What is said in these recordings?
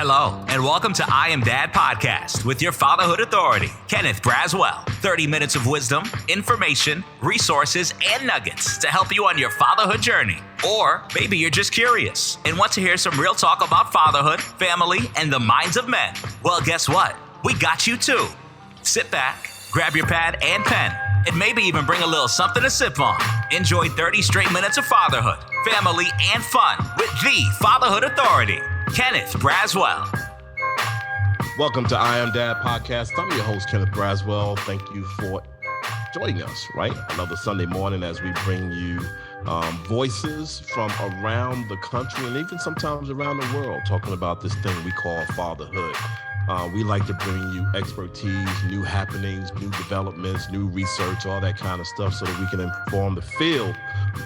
Hello, and welcome to I Am Dad Podcast with your fatherhood authority, Kenneth Braswell. 30 minutes of wisdom, information, resources, and nuggets to help you on your fatherhood journey. Or maybe you're just curious and want to hear some real talk about fatherhood, family, and the minds of men. Well, guess what? We got you too. Sit back, grab your pad and pen, and maybe even bring a little something to sip on. Enjoy 30 straight minutes of fatherhood, family, and fun with the Fatherhood Authority, Kenneth Braswell. Welcome to I Am Dad Podcast. I'm your host, Kenneth Braswell. Thank you for joining us, right? Another Sunday morning as we bring you voices from around the country and even sometimes around the world talking about this thing we call fatherhood. We like to bring you expertise, new happenings, new developments, new research, all that kind of stuff so that we can inform the field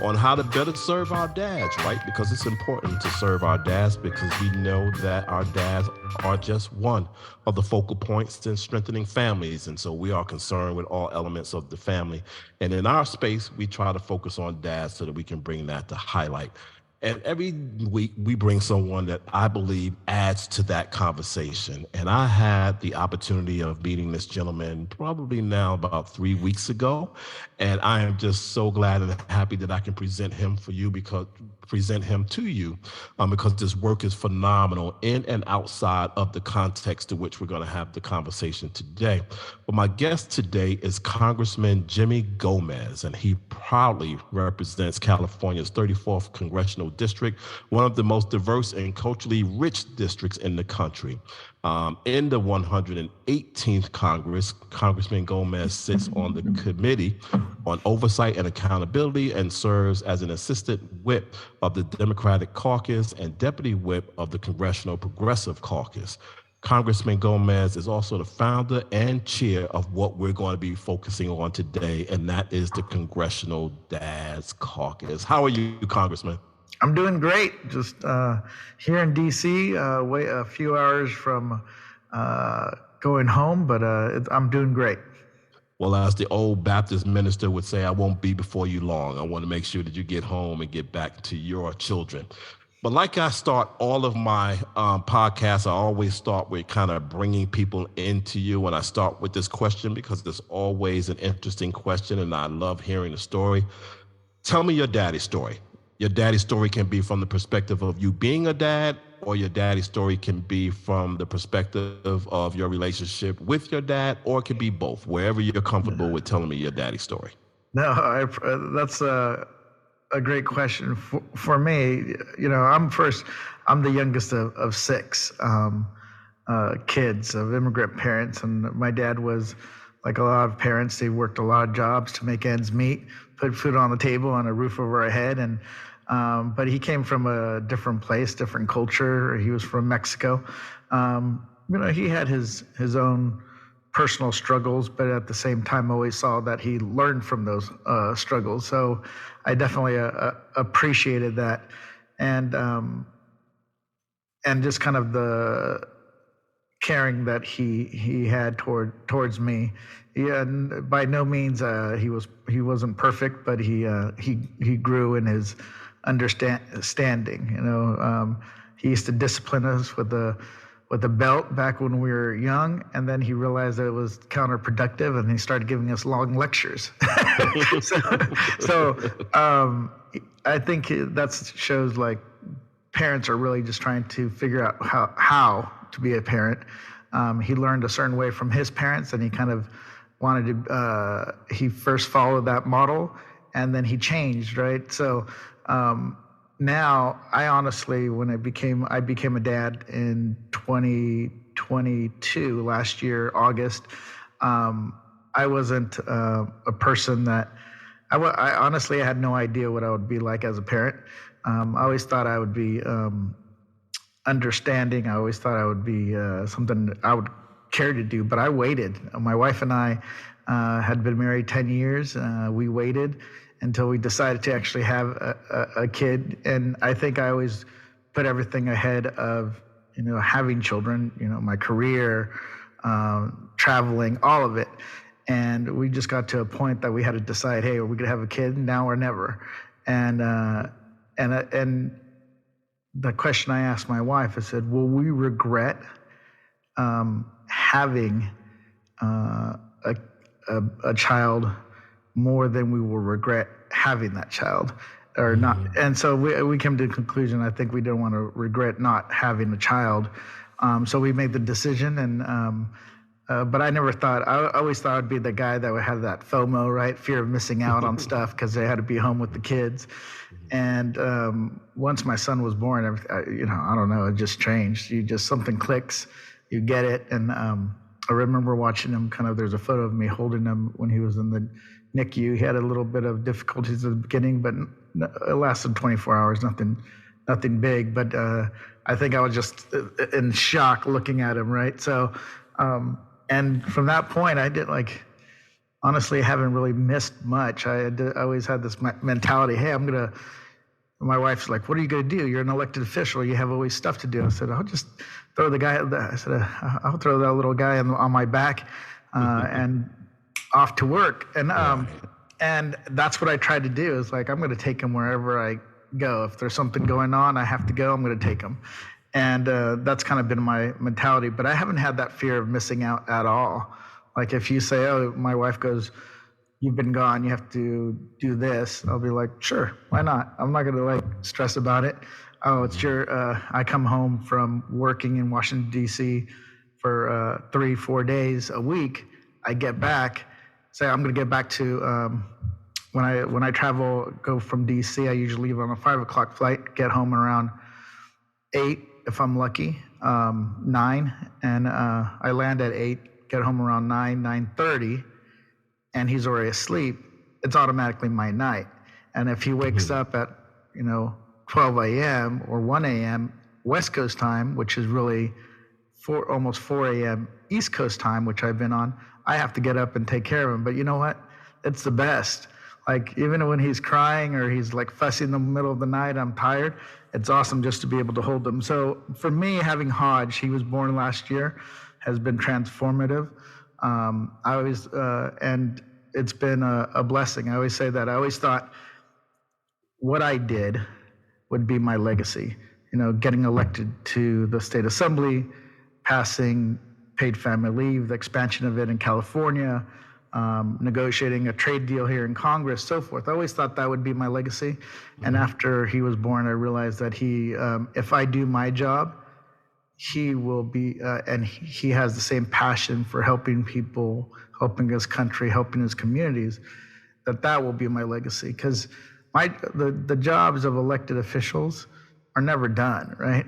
on how to better serve our dads, right? Because it's important to serve our dads because we know that our dads are just one of the focal points in strengthening families. And so we are concerned with all elements of the family. And in our space, we try to focus on dads so that we can bring that to highlight. And every week we bring someone that I believe adds to that conversation. And I had the opportunity of meeting this gentleman probably now about 3 weeks ago. And I am just so glad and happy that I can present him to you because this work is phenomenal in and outside of the context to which we're going to have the conversation today. But my guest today is Congressman Jimmy Gomez, and he proudly represents California's 34th Congressional District, one of the most diverse and culturally rich districts in the country. In the 118th Congress, Congressman Gomez sits on the Committee on Oversight and Accountability and serves as an assistant whip of the Democratic Caucus and deputy whip of the Congressional Progressive Caucus. Congressman Gomez is also the founder and chair of what we're going to be focusing on today, and that is the Congressional Dads Caucus. How are you, Congressman? I'm doing great. Just here in D.C., a few hours from going home, but I'm doing great. Well, as the old Baptist minister would say, I won't be before you long. I want to make sure that you get home and get back to your children. But like I start all of my podcasts, I always start with kind of bringing people into you. And I start with this question because it's always an interesting question, and I love hearing the story. Tell me your daddy's story. Your daddy's story can be from the perspective of you being a dad, or your daddy's story can be from the perspective of your relationship with your dad, or it can be both, wherever you're comfortable with telling me your daddy's story. No, that's a great question. For me, I'm the youngest of six kids of immigrant parents. And my dad was like a lot of parents. They worked a lot of jobs to make ends meet, put food on the table and a roof over our head. But he came from a different place, different culture. He was from Mexico. He had his own personal struggles, but at the same time, always saw that he learned from those struggles. So I definitely appreciated that, and just kind of the caring that he had towards me. And by no means he wasn't perfect, but he grew in his understanding. He used to discipline us with a belt back when we were young, and then he realized that it was counterproductive, and he started giving us long lectures. so I think that shows like parents are really just trying to figure out how to be a parent. He learned a certain way from his parents, and he kind of wanted to. He first followed that model, and then he changed, right? So. Now, I honestly, when I became a dad in 2022, last year, August, I wasn't a person that, I honestly had no idea what I would be like as a parent. I always thought I would be understanding. I always thought I would be something I would care to do, but I waited. My wife and I had been married 10 years. We waited until we decided to actually have a kid. And I think I always put everything ahead of, having children, my career, traveling, all of it. And we just got to a point that we had to decide, hey, are we going to have a kid now or never? And the question I asked my wife, I said, will we regret having a child more than we will regret having that child or not? And so we came to the conclusion, I think we didn't want to regret not having a child. So we made the decision, and but I never thought, I always thought I'd be the guy that would have that FOMO, right? Fear of missing out on stuff because they had to be home with the kids. And once my son was born, I don't know, it just changed. Something clicks, you get it. And I remember watching him there's a photo of me holding him when he was in the NICU. He had a little bit of difficulties at the beginning, but it lasted 24 hours, nothing big. But I think I was just in shock looking at him, right? So, and from that point, I did honestly, haven't really missed much. I always had this mentality, hey, my wife's like, what are you going to do? You're an elected official. You have always stuff to do. I said, I'll just throw I'll throw that little guy on my back and off to work. And that's what I tried to do is I'm going to take him wherever I go. If there's something going on, I have to go, I'm going to take him. And that's kind of been my mentality, but I haven't had that fear of missing out at all. If you say, oh, my wife goes, you've been gone, you have to do this, I'll be like, sure, why not? I'm not going to stress about it. Oh, it's I come home from working in Washington, D.C. for 3-4 days a week. I get back, say I'm going to get back to, when I travel, go from D.C., I usually leave on a 5 o'clock flight, get home around 8 if I'm lucky, 9, and I land at 8, get home around 9:30, and he's already asleep. It's automatically my night. And if he wakes up at 12 a.m. or 1 a.m. West Coast time, which is really almost 4 a.m. East Coast time, which I've been on, I have to get up and take care of him. But you know what? It's the best. Even when he's crying or he's fussy in the middle of the night, I'm tired, it's awesome just to be able to hold him. So for me, having Hodge, he was born last year, has been transformative. And it's been a blessing. I always say that. I always thought what I did would be my legacy. Getting elected to the state assembly, passing paid family leave, the expansion of it in California, negotiating a trade deal here in Congress, so forth. I always thought that would be my legacy. And after he was born, I realized that if I do my job, he will be, and he has the same passion for helping people, helping his country, helping his communities, that will be my legacy. Because the jobs of elected officials are never done, right?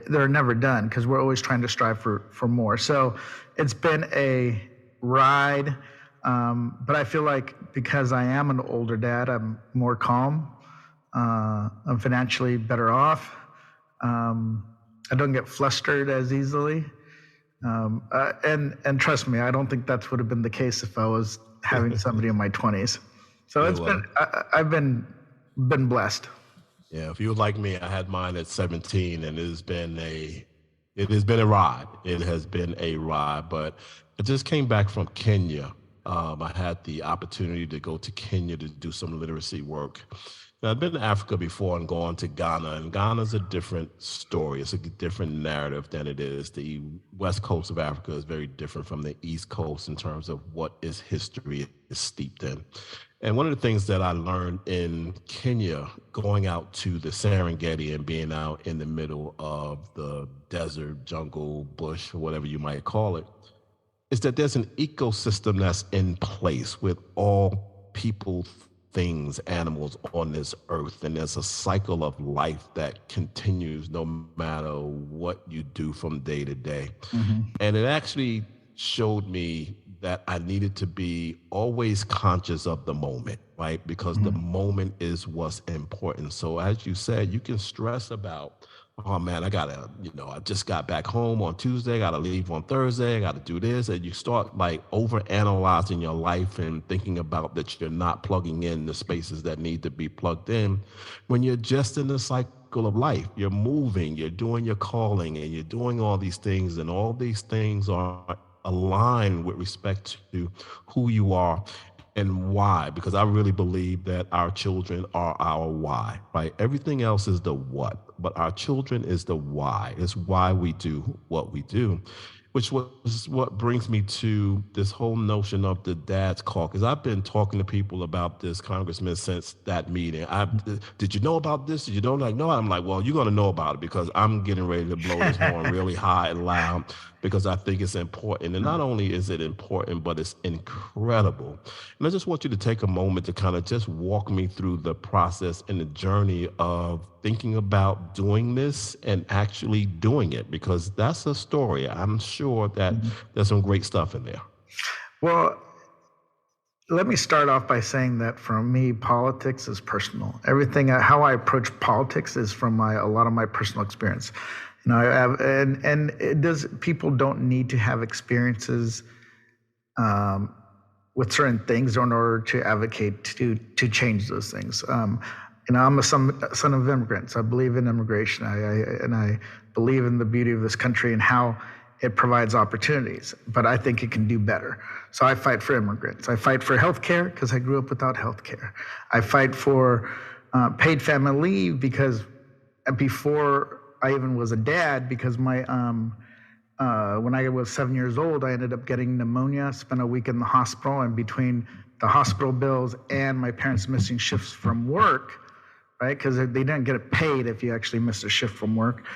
They're never done because we're always trying to strive for more. So it's been a ride, but I feel because I am an older dad, I'm more calm. I'm financially better off. I don't get flustered as easily. And trust me, I don't think that would have been the case if I was having somebody in my 20s. So I've been blessed. Yeah, if you were like me, I had mine at 17, and it has been a ride. It has been a ride, but I just came back from Kenya. I had the opportunity to go to Kenya to do some literacy work. Now, I've been to Africa before and gone to Ghana, and Ghana's a different story. It's a different narrative than it is. The west coast of Africa is very different from the east coast in terms of what its history is steeped in. And one of the things that I learned in Kenya, going out to the Serengeti and being out in the middle of the desert, jungle, bush, or whatever you might call it, is that there's an ecosystem that's in place with all people, things, animals on this earth. And there's a cycle of life that continues no matter what you do from day to day. And it actually showed me that I needed to be always conscious of the moment, right? Because the moment is what's important. So as you said, you can stress about, oh man, I just got back home on Tuesday, I gotta leave on Thursday, I gotta do this. And you start over analyzing your life and thinking about that you're not plugging in the spaces that need to be plugged in when you're just in the cycle of life. You're moving, you're doing your calling, and you're doing all these things, and all these things are aligned with respect to who you are And why? Because I really believe that our children are our why, right? Everything else is the what, but our children is the why. It's why we do what we do, which was what brings me to this whole notion of the Dads Caucus. I've been talking to people about this, Congressman, since that meeting. Did you know about this? Did you know? Like, no. I'm like, well, you're going to know about it because I'm getting ready to blow this horn really high and loud because I think it's important. And not only is it important, but it's incredible. And I just want you to take a moment to kind of just walk me through the process and the journey of thinking about doing this and actually doing it, because that's a story. I'm sure that there's some great stuff in there. Well, let me start off by saying that for me, politics is personal. Everything, how I approach politics is from a lot of my personal experience. You know, I have, and it does. People don't need to have experiences with certain things in order to advocate to change those things. You know, I'm a son of immigrants. I believe in immigration. I believe in the beauty of this country and how it provides opportunities, but I think it can do better. So I fight for immigrants. I fight for healthcare because I grew up without healthcare. I fight for paid family leave because before I even was a dad, because my when I was 7 years old, I ended up getting pneumonia, spent a week in the hospital, and between the hospital bills and my parents missing shifts from work, right? Because they didn't get it paid if you actually missed a shift from work.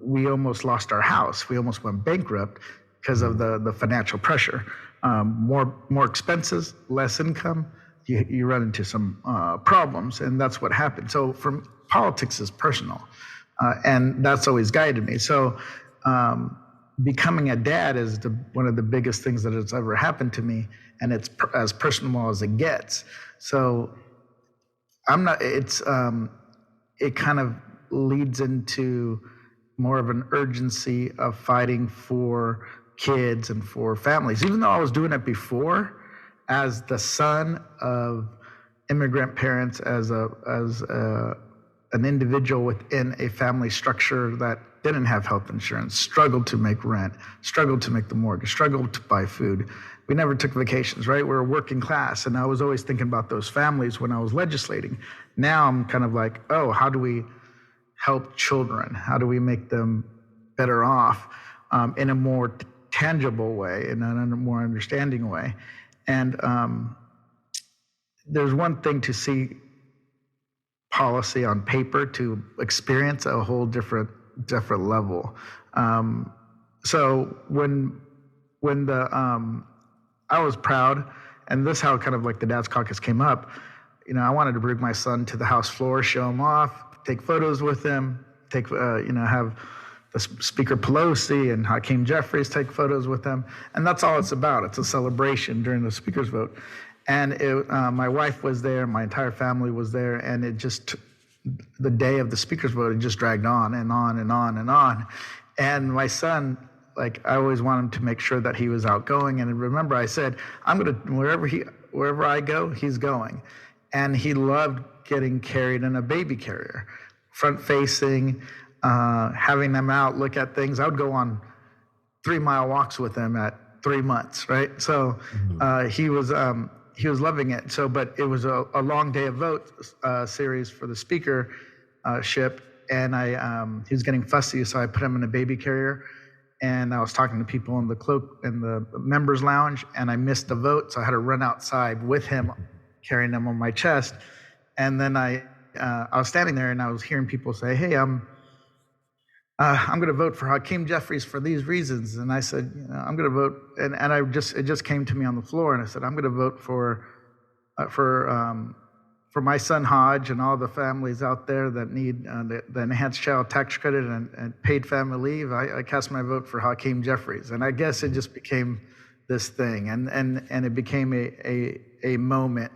We almost lost our house. We almost went bankrupt because of the financial pressure. More expenses, less income, you run into some problems, and that's what happened. So politics is personal, and that's always guided me. So becoming a dad is one of the biggest things that has ever happened to me, and it's as personal as it gets. So I'm not. It kind of leads into more of an urgency of fighting for kids and for families. Even though I was doing it before, as the son of immigrant parents, as an individual within a family structure that didn't have health insurance, struggled to make rent, struggled to make the mortgage, struggled to buy food. We never took vacations, right? We're a working class, and I was always thinking about those families when I was legislating. Now I'm kind of like, oh, how do we help children? How do we make them better off in a more tangible way, in a more understanding way? And there's one thing to see policy on paper, to experience a whole different level. So when I was proud, and this is how kind of like the Dads Caucus came up. You know, I wanted to bring my son to the House floor, show him off, take photos with him, have the Speaker Pelosi and Hakeem Jeffries take photos with them, and that's all it's about. It's a celebration during the Speaker's vote, and my wife was there, my entire family was there, and it just the day of the Speaker's vote, it just dragged on and on and on and on, and my son. Like, I always wanted to make sure that he was outgoing. And remember, I said, wherever I go, he's going. And he loved getting carried in a baby carrier, front facing, having them out, look at things. I would go on 3-mile walks with him at 3 months, right? So he was loving it. So, but it was a long day of vote series for the speakership. And he was getting fussy, so I put him in a baby carrier. And I was talking to people in the members lounge, and I missed the vote, so I had to run outside with him, carrying him on my chest. And then I was standing there, and I was hearing people say, "Hey, I'm going to vote for Hakeem Jeffries for these reasons." And I said, "I'm going to vote," and it just came to me on the floor, and I said, "I'm going to vote for my son Hodge and all the families out there that need the enhanced child tax credit and paid family leave. I cast my vote for Hakeem Jeffries." And I guess it just became this thing, and it became a moment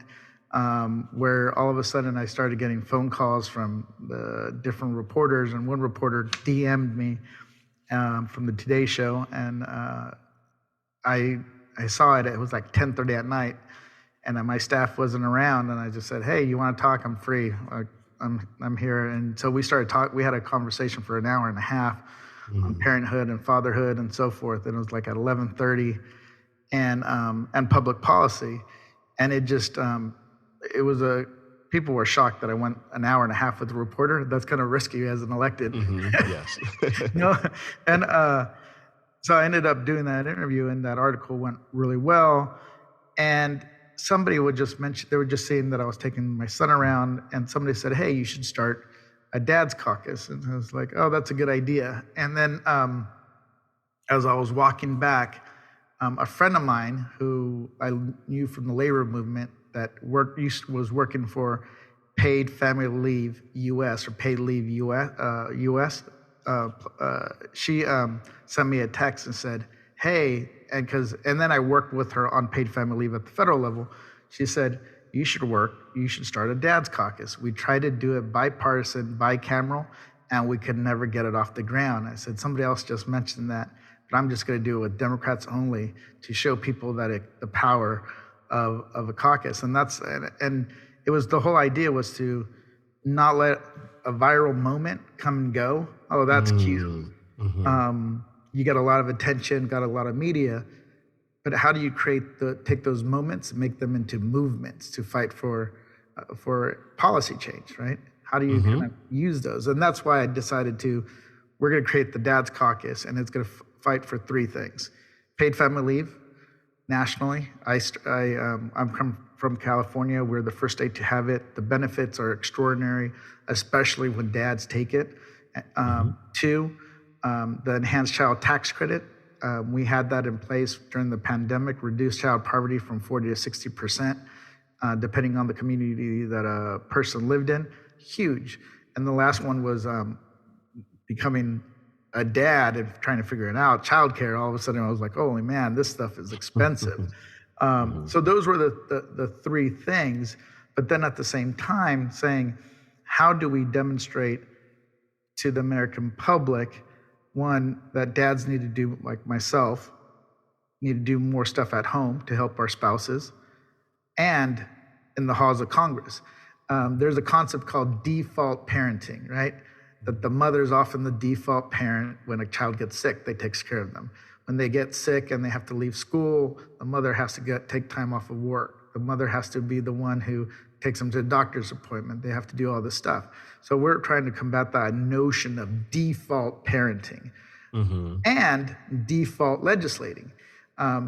where all of a sudden I started getting phone calls from the different reporters, and one reporter DM'd me from the Today Show, and I saw it. It was like 10:30 at night. And my staff wasn't around, and I just said, "Hey, you want to talk? I'm free. I'm here." And so we started talking. We had a conversation for an hour and a half on parenthood and fatherhood and so forth. And it was like at 11:30, and public policy. And it just, people were shocked that I went an hour and a half with a reporter. That's kind of risky as an elected. Yes. And so I ended up doing that interview, and that article went really well. And somebody would just mention, they were just saying that I was taking my son around, and somebody said, hey, you should start a Dads Caucus. And I was like, oh, that's a good idea. And then as I was walking back, a friend of mine who I knew from the labor movement that was working for Paid Family Leave US, or Paid Leave US, she sent me a text and said, hey, and then I worked with her on paid family leave at the federal level. She said, you should start a Dads Caucus. We tried to do it bipartisan, bicameral, and we could never get it off the ground. I said, somebody else just mentioned that, but I'm just going to do it with Democrats only to show people that the power of a caucus. And it was, the whole idea was to not let a viral moment come and go. Oh, that's cute. You got a lot of attention, got a lot of media, but how do you take those moments and make them into movements to fight for policy change, right? How do you kind of use those? And that's why I decided we're going to create the Dads Caucus, and it's going to fight for three things: paid family leave nationally. I'm from California. We're the first state to have it. The benefits are extraordinary, especially when dads take it. Two, the enhanced child tax credit. We had that in place during the pandemic, reduced child poverty from 40 to 60%, depending on the community that a person lived in. Huge. And the last one was becoming a dad and trying to figure it out. Childcare, all of a sudden I was like, holy man, this stuff is expensive. So those were the three things. But then at the same time saying, how do we demonstrate to the American public, one, that dads need to do, like myself, need to do more stuff at home to help our spouses and in the halls of Congress. There's a concept called default parenting, right? That the mother's often the default parent. When a child gets sick, they take care of them. When they get sick and they have to leave school, the mother has to take time off of work. The mother has to be the one who takes them to a doctor's appointment. They have to do all this stuff. So we're trying to combat that notion of default parenting and default legislating.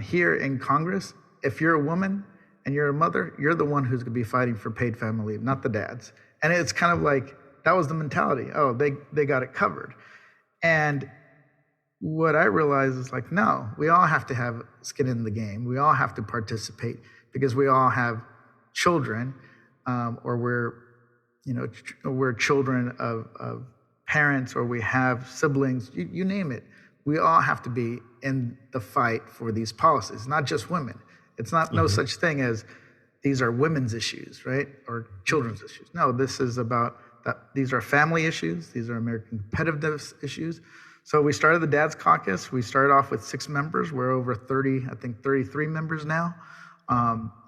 Here in Congress, if you're a woman and you're a mother, you're the one who's going to be fighting for paid family leave, not the dads. And it's kind of like, that was the mentality. Oh, they got it covered. And what I realized is like, no, we all have to have skin in the game. We all have to participate because we all have children, or we're children of parents, or we have siblings, you name it. We all have to be in the fight for these policies, not just women. It's not no such thing as these are women's issues, right? Or children's issues. No, this is about that. These are family issues. These are American competitiveness issues. So we started the Dads Caucus. We started off with 6 members. We're over 33 members now.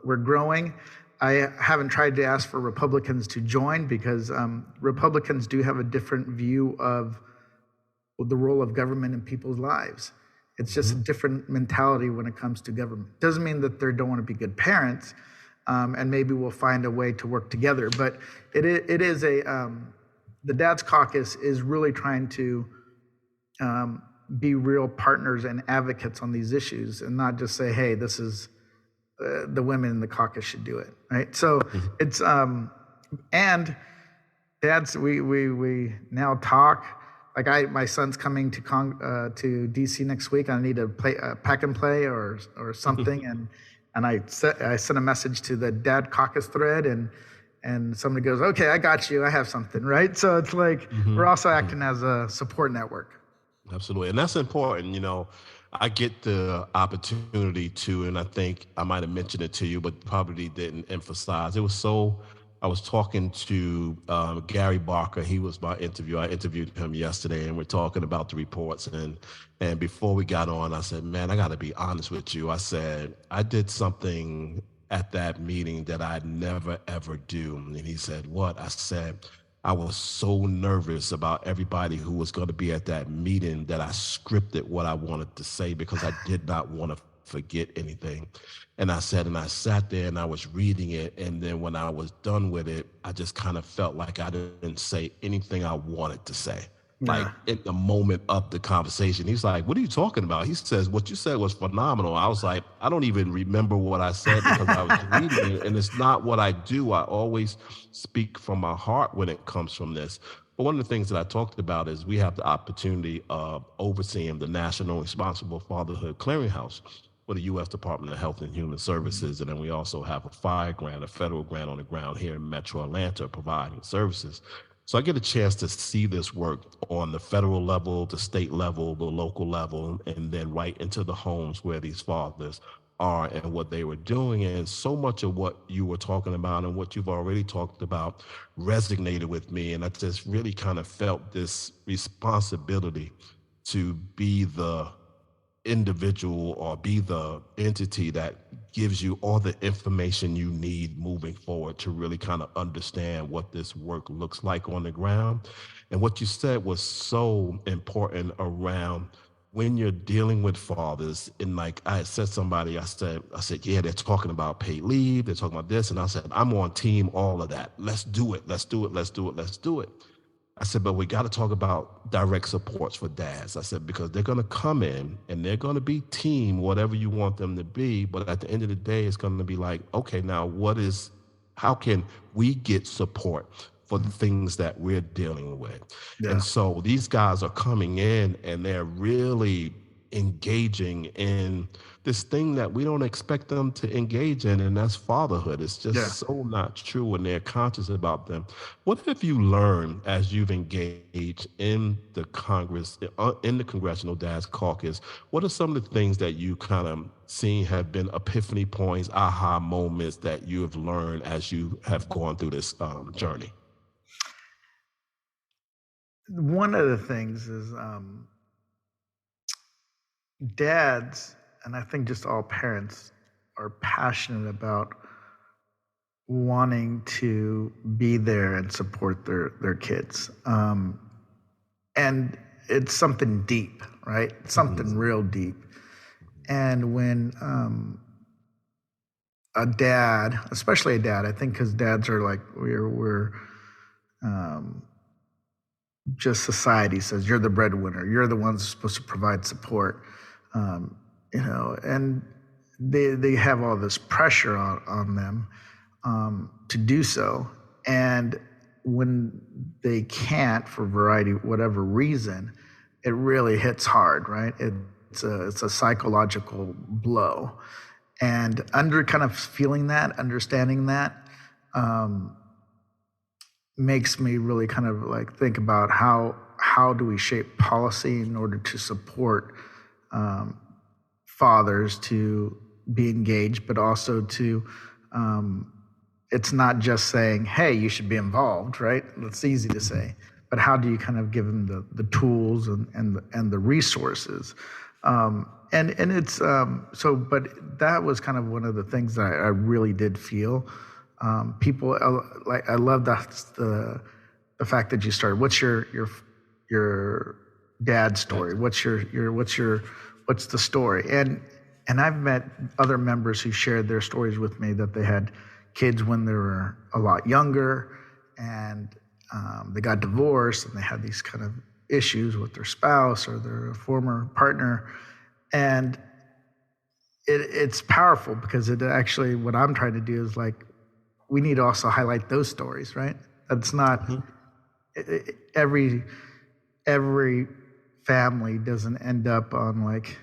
We're growing. I haven't tried to ask for Republicans to join because Republicans do have a different view of the role of government in people's lives. It's just a different mentality when it comes to government. Doesn't mean that they don't want to be good parents, and maybe we'll find a way to work together. But it is the Dads Caucus is really trying to be real partners and advocates on these issues, and not just say, hey, this is the women in the caucus should do it, right? So it's and dads, we now talk. Like my son's coming to DC next week. I need to play pack and play or something, and I sent a message to the Dad Caucus thread, and somebody goes, okay, I got you. I have something, right? So it's like we're also acting as a support network. Absolutely, and that's important. I get the opportunity to, and I think I might have mentioned it to you, but probably didn't emphasize. I was talking to Gary Barker. He was my interview. I interviewed him yesterday, and we're talking about the reports. And before we got on, I said, man, I got to be honest with you. I said, I did something at that meeting that I'd never, ever do. And he said, what? I said, I was so nervous about everybody who was going to be at that meeting that I scripted what I wanted to say because I did not want to forget anything. And I sat there and I was reading it. And then when I was done with it, I just kind of felt like I didn't say anything I wanted to say. Like in the moment of the conversation, he's like, "What are you talking about?" He says, "What you said was phenomenal." I was like, I don't even remember what I said because I was reading it, and it's not what I do. I always speak from my heart when it comes from this. But one of the things that I talked about is we have the opportunity of overseeing the National Responsible Fatherhood Clearinghouse for the U.S. Department of Health and Human Services. And then we also have a FIRE grant, a federal grant on the ground here in Metro Atlanta providing services. So I get a chance to see this work on the federal level, the state level, the local level, and then right into the homes where these fathers are and what they were doing. And so much of what you were talking about and what you've already talked about resonated with me. And I just really kind of felt this responsibility to be the individual or be the entity that gives you all the information you need moving forward to really kind of understand what this work looks like on the ground. And what you said was so important around when you're dealing with fathers. And like I had said, I said, yeah, they're talking about paid leave, they're talking about this. And I said, I'm on team all of that. Let's do it. Let's do it. Let's do it. Let's do it. I said, but we got to talk about direct supports for dads. I said, because they're going to come in and they're going to be team, whatever you want them to be. But at the end of the day, it's going to be like, okay, now how can we get support for the things that we're dealing with? Yeah. And so these guys are coming in and they're really engaging in this thing that we don't expect them to engage in, and that's fatherhood. It's just so not true when they're conscious about them. What have you learned as you've engaged in the Congress, in the Congressional Dads Caucus? What are some of the things that you kind of seen have been epiphany points, aha moments that you have learned as you have gone through this journey? One of the things is dads, and I think just all parents, are passionate about wanting to be there and support their kids. And it's something deep, right? Something real deep. And when a dad, especially a dad, I think because dads are like, we're just society says, you're the breadwinner, you're the one supposed to provide support. And they have all this pressure on them to do so. And when they can't, for whatever reason, it really hits hard, right? It's a psychological blow. And kind of feeling that, understanding that, makes me really kind of like think about how do we shape policy in order to support fathers to be engaged, but also to, it's not just saying, hey, you should be involved, right? That's easy to say, but how do you kind of give them the tools and the resources? And it's, but that was kind of one of the things that I really did feel. People, like, I love the fact that you started, what's your dad's story? What's the story? And I've met other members who shared their stories with me that they had kids when they were a lot younger, and they got divorced, and they had these kind of issues with their spouse or their former partner. And it's powerful because it actually, what I'm trying to do is like, we need to also highlight those stories, right? That's not every family doesn't end up on like,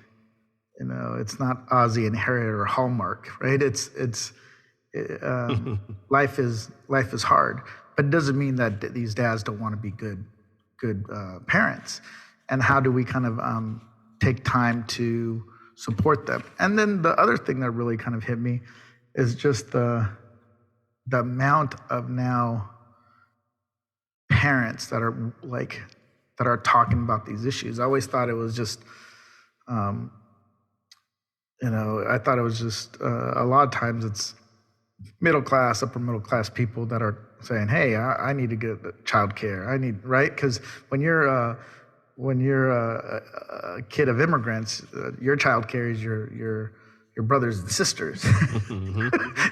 it's not Ozzie and Harriet or Hallmark, right? Life is hard, but it doesn't mean that these dads don't want to be good parents. And how do we kind of take time to support them? And then the other thing that really kind of hit me is just the amount of now parents that are talking about these issues. I always thought it was just, I thought it was just a lot of times it's upper middle class people that are saying, hey, I need to get child care. Right? Because when you're a kid of immigrants, your child care is your your brothers and sisters.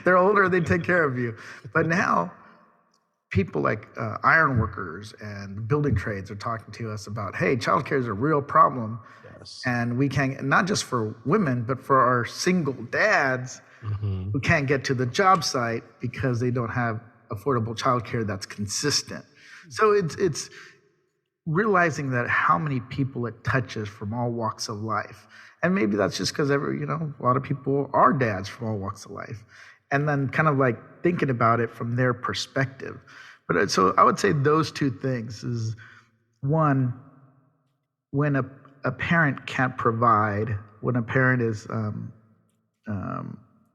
They're older, they take care of you. But now, people like iron workers and building trades are talking to us about, hey, childcare is a real problem. Yes. And we can't, not just for women, but for our single dads who can't get to the job site because they don't have affordable childcare that's consistent. So it's realizing that how many people it touches from all walks of life. And maybe that's just because a lot of people are dads from all walks of life. And then kind of like thinking about it from their perspective. But so I would say those two things is, one, when a parent can't provide, when a parent is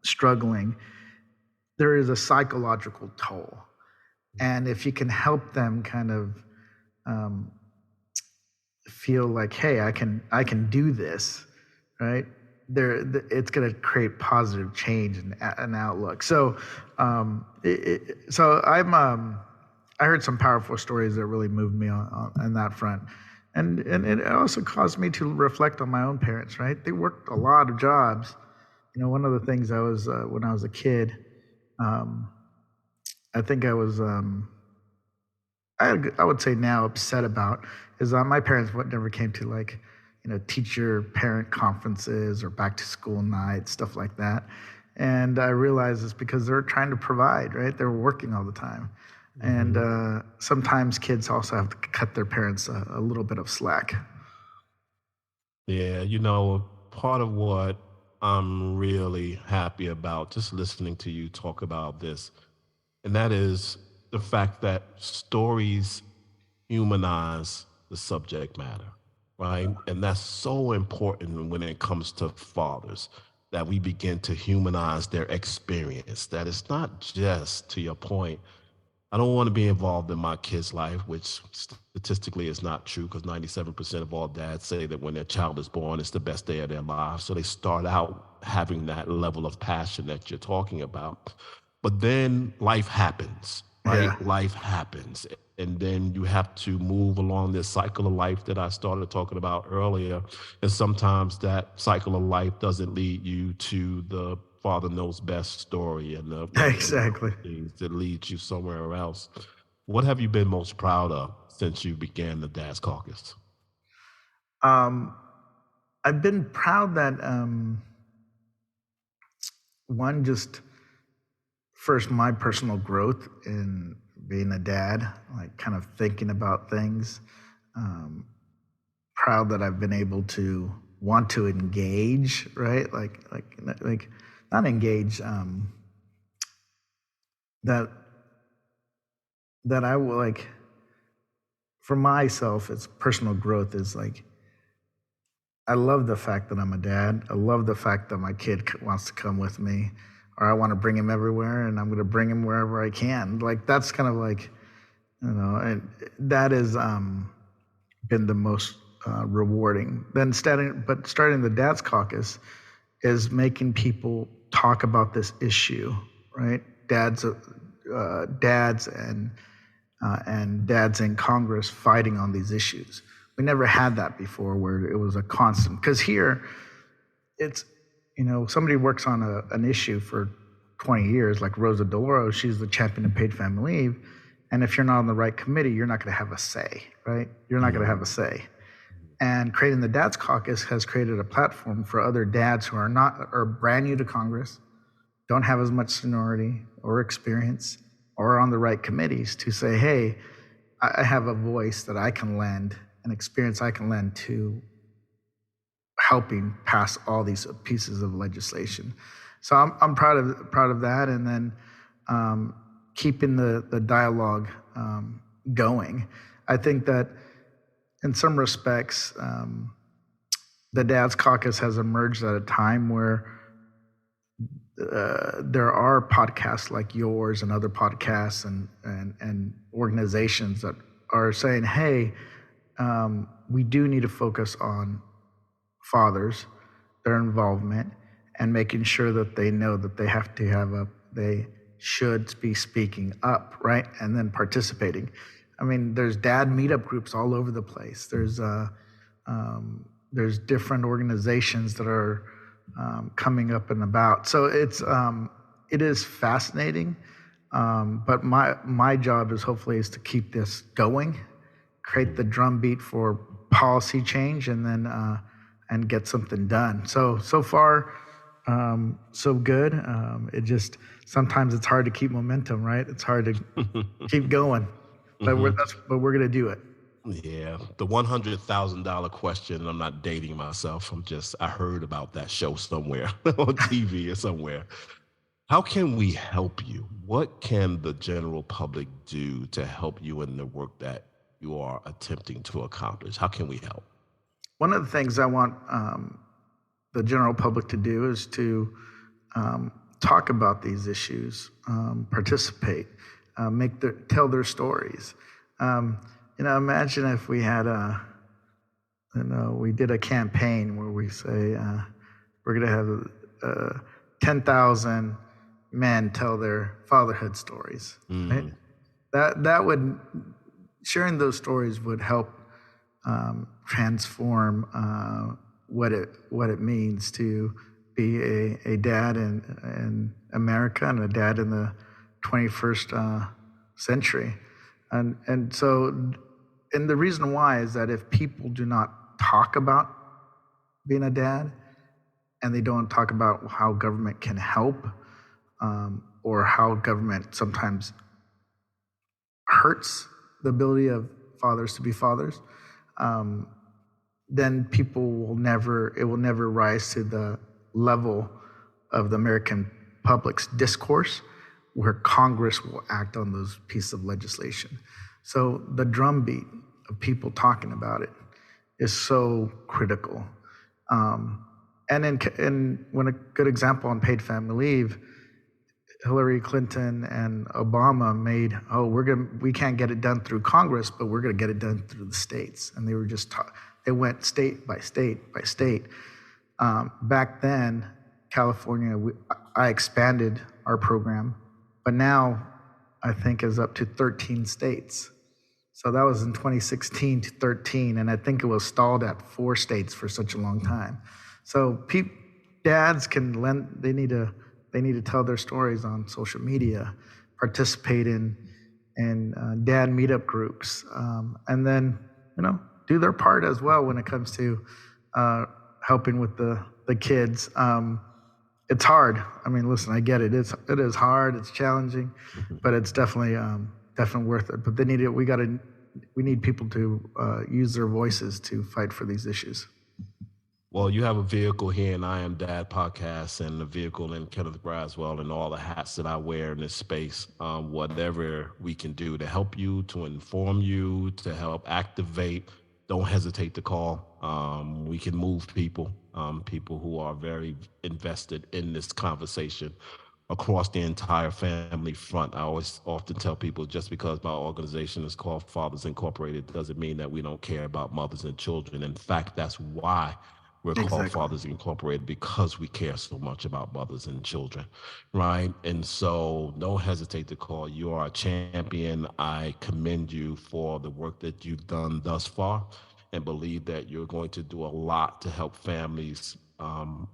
struggling, there is a psychological toll. And if you can help them kind of feel like, hey, I can do this, right? It's going to create positive change and an outlook. So, I heard some powerful stories that really moved me on that front, and it also caused me to reflect on my own parents. Right? They worked a lot of jobs. One of the things I was when I was a kid, I think I was I would say now upset about is my parents never came to teacher parent conferences or back to school nights, stuff like that. And I realized it's because they're trying to provide, right? They're working all the time. And sometimes kids also have to cut their parents a little bit of slack. Yeah, part of what I'm really happy about just listening to you talk about this, and that is the fact that stories humanize the subject matter, right? And that's so important when it comes to fathers, that we begin to humanize their experience, that it's not just, to your point, I don't want to be involved in my kid's life, which statistically is not true because 97% of all dads say that when their child is born, it's the best day of their lives. So they start out having that level of passion that you're talking about. But then life happens, right? Yeah. Life happens. And then you have to move along this cycle of life that I started talking about earlier. And sometimes that cycle of life doesn't lead you to the Father Knows Best story and Exactly. things that leads you somewhere else. What have you been most proud of since you began the Dads Caucus? I've been proud that one, just first my personal growth in being a dad, like kind of thinking about things. Proud that I've been able to want to engage, right? Like not engage. That I will for myself, it's personal growth is I love the fact that I'm a dad. I love the fact that my kid wants to come with me, or I want to bring him everywhere, and I'm going to bring him wherever I can. That's kind of and that has been the most rewarding. Then starting the Dads Caucus is making people talk about this issue, right? Dads and dads in Congress fighting on these issues. We never had that before, where it was a constant. Because here, it's somebody works on an issue for 20 years, like Rosa DeLauro. She's the champion of paid family leave, and if you're not on the right committee, you're not going to have a say, right? You're not going to have a say. And creating the Dads Caucus has created a platform for other dads who are brand new to Congress, don't have as much seniority or experience, or on the right committees to say, hey, I have a voice that I can lend, an experience I can lend to helping pass all these pieces of legislation. So I'm proud of that, and then keeping the dialogue going. I think that in some respects, the Dads Caucus has emerged at a time where there are podcasts like yours and other podcasts and organizations that are saying, hey, we do need to focus on fathers, their involvement, and making sure that they know that they should be speaking up, right? And then participating. I mean, there's dad meetup groups all over the place. There's different organizations that are coming up and about. So it is fascinating, but my job is hopefully is to keep this going, create the drumbeat for policy change, and then and get something done. So far, so good. It just sometimes it's hard to keep momentum, right? It's hard to keep going, but we're gonna do it. Yeah, the $100,000 question. I'm not dating myself. I heard about that show somewhere on TV or somewhere. How can we help you? What can the general public do to help you in the work that you are attempting to accomplish? How can we help? One of the things I want the general public to do is to talk about these issues, participate, tell their stories. Imagine if we had we did a campaign where we say we're going to have 10,000 men tell their fatherhood stories. Right? That would sharing those stories would help transform what it means to be a dad in America and a dad in the 21st century. And the reason why is that if people do not talk about being a dad, and they don't talk about how government can help, or how government sometimes hurts the ability of fathers to be fathers, then it will never rise to the level of the American public's discourse where Congress will act on those pieces of legislation. So the drumbeat of people talking about it is so critical. And when a good example on paid family leave, Hillary Clinton and Obama made, we can't get it done through Congress, but we're going to get it done through the states. And they were they went state by state by state. Back then, California, I expanded our program, but now I think is up to 13 states. So that was in 2016 to 13, and I think it was stalled at 4 states for such a long time. So dads they need to tell their stories on social media, participate in dad meetup groups, and then do their part as well when it comes to helping with the kids. It's hard. I mean, listen, I get it. It is hard. It's challenging, but it's definitely worth it. But we need people to use their voices to fight for these issues. Well, you have a vehicle here in I Am Dad podcast, and a vehicle in Kenneth Braswell, and all the hats that I wear in this space. Whatever we can do to help you, to inform you, to help activate, don't hesitate to call. We can move people who are very invested in this conversation across the entire family front. I always often tell people, just because my organization is called Fathers Incorporated doesn't mean that we don't care about mothers and children. In fact, that's why we're called Fathers Incorporated, because we care so much about mothers and children, right? And so don't hesitate to call. You are a champion. I commend you for the work that you've done thus far, and believe that you're going to do a lot to help families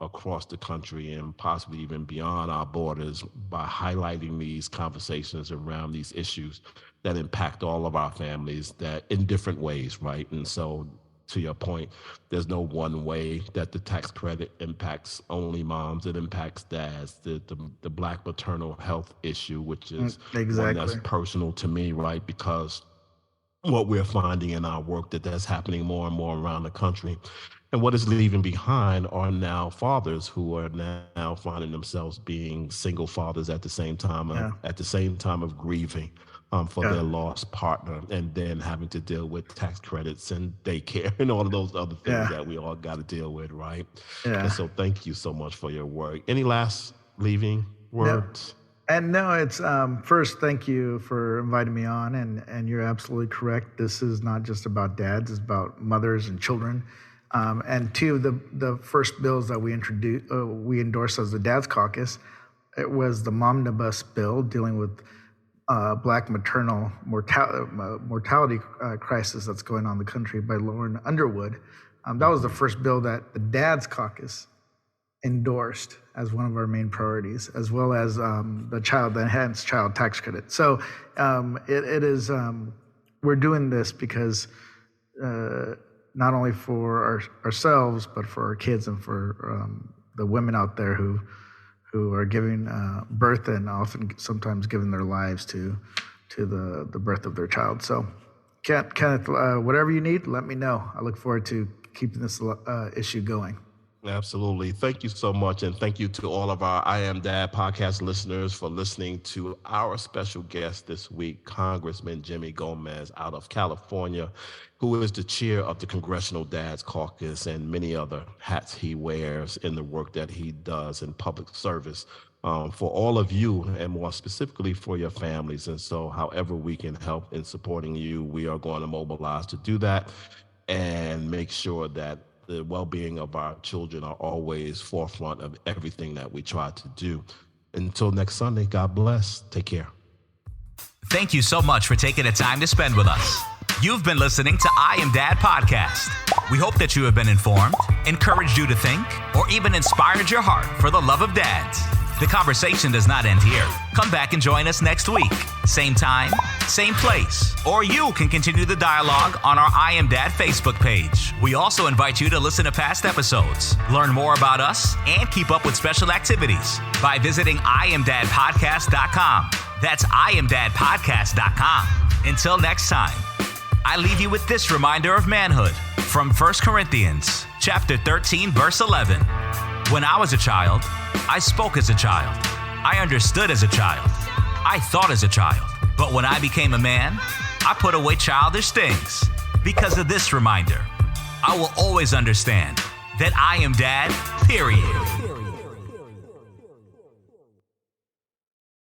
across the country and possibly even beyond our borders by highlighting these conversations around these issues that impact all of our families, that in different ways, right? And so, to your point, there's no one way that the tax credit impacts only moms. It impacts dads. The Black maternal health issue, which is one that's personal to me, right? Because what we're finding in our work that's happening more and more around the country, and what is leaving behind are now fathers who are now finding themselves being single fathers at the same time of grieving for their lost partner, and then having to deal with tax credits and daycare and all of those other things that we all got to deal with, right? Yeah. And so thank you so much for your work. Any last leaving words? No, it's first, thank you for inviting me on, and you're absolutely correct. This is not just about dads, it's about mothers and children. And 2, the first bills that we endorsed as the Dads Caucus, it was the Momnibus bill dealing with Black maternal mortality crisis that's going on in the country by Lauren Underwood. That was the first bill that the Dads Caucus endorsed as one of our main priorities, as well as the enhanced child tax credit. So it is, we're doing this because not only for ourselves, but for our kids and for the women out there who are giving birth and sometimes giving their lives to the birth of their child. So Kenneth, whatever you need, let me know. I look forward to keeping this issue going. Absolutely. Thank you so much. And thank you to all of our I Am Dad podcast listeners for listening to our special guest this week, Congressman Jimmy Gomez out of California, who is the chair of the Congressional Dads Caucus and many other hats he wears in the work that he does in public service for all of you and more specifically for your families. And so however we can help in supporting you, we are going to mobilize to do that and make sure that the well-being of our children are always forefront of everything that we try to do. Until next Sunday, God bless. Take care. Thank you so much for taking the time to spend with us. You've been listening to I Am Dad Podcast. We hope that you have been informed, encouraged you to think, or even inspired your heart for the love of dads. The conversation does not end here. Come back and join us next week. Same time, same place. Or you can continue the dialogue on our I Am Dad Facebook page. We also invite you to listen to past episodes, learn more about us, and keep up with special activities by visiting IamDadPodcast.com. That's IamDadPodcast.com. Until next time, I leave you with this reminder of manhood from 1 Corinthians chapter 13, verse 11. When I was a child, I spoke as a child. I understood as a child. I thought as a child. But when I became a man, I put away childish things. Because of this reminder, I will always understand that I am dad, period.